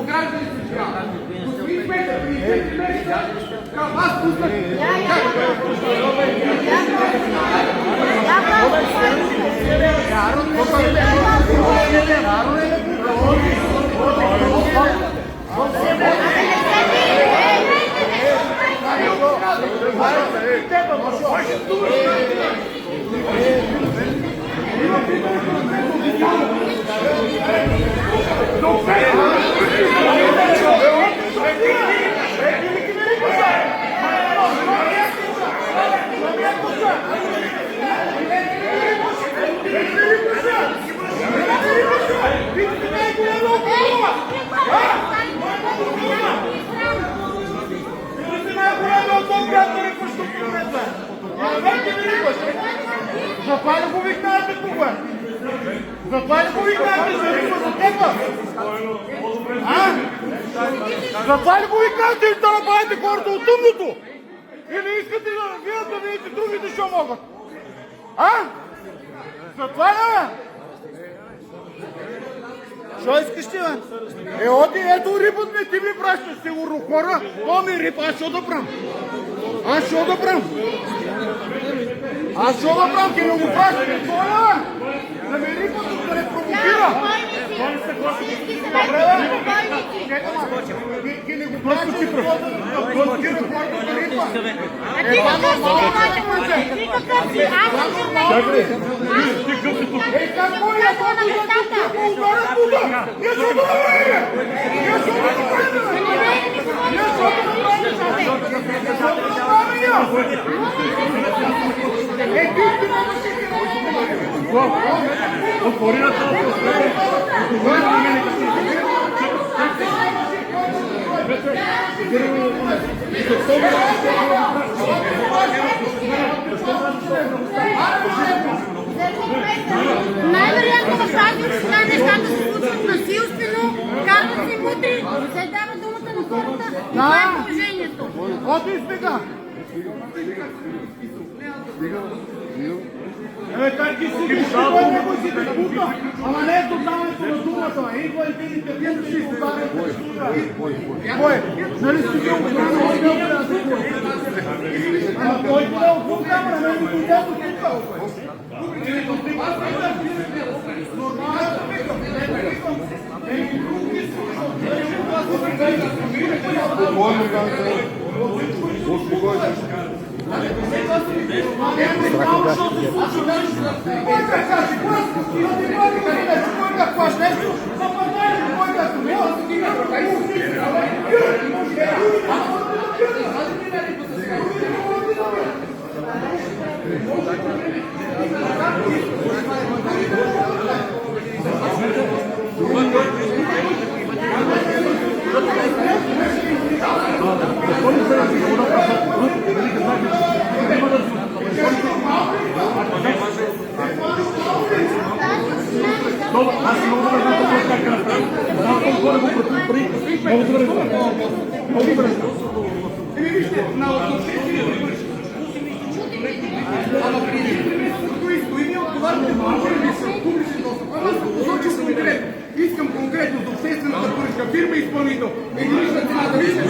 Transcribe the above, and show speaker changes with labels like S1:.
S1: граждани се сега. Господин Петър, вас пускат.
S2: Затова ли го викнавате тук? Затова ли го викнавате за риба за теба? Затова ли го викнавате и да направите хората от тъмното? Или искате вие да видите другите, що могат? Затова ли, бе? Що искаш ти, бе? Оди, ето рибът ми, ти ми пращаш сигурно хора. То ми риб, аз що да прам? Аз що да прам? Аз що да прам? Ке не го пращаш? Това ли, бе? Да ми рибът да не провокира. Добре, бе? Ке не го пращаш? Да провокира хората да риба.
S3: А ти какъв си? Ти какъв си? Аз съм журналист.
S2: Как го я това да ти го ударят тук? Я що да направим? Я що да направим? Я що да направим? Я що да направим? Ти отвори на това.
S3: Най-вероятно в тази община нещата се случват насилствено, карват се мутри, не се дава думата на хората. Това е положението.
S2: Оти сега! Как ти си той не го си диспута, ама не е тоталното на думата. Идва и видите, вие ще си ударят. Кой? Нали си бил ударен от него? Ама той не отвън камера, не ми дойде до тук.
S1: Искам конкретно за обществената поръчка, фирма изпълнител. Единична цена да ви се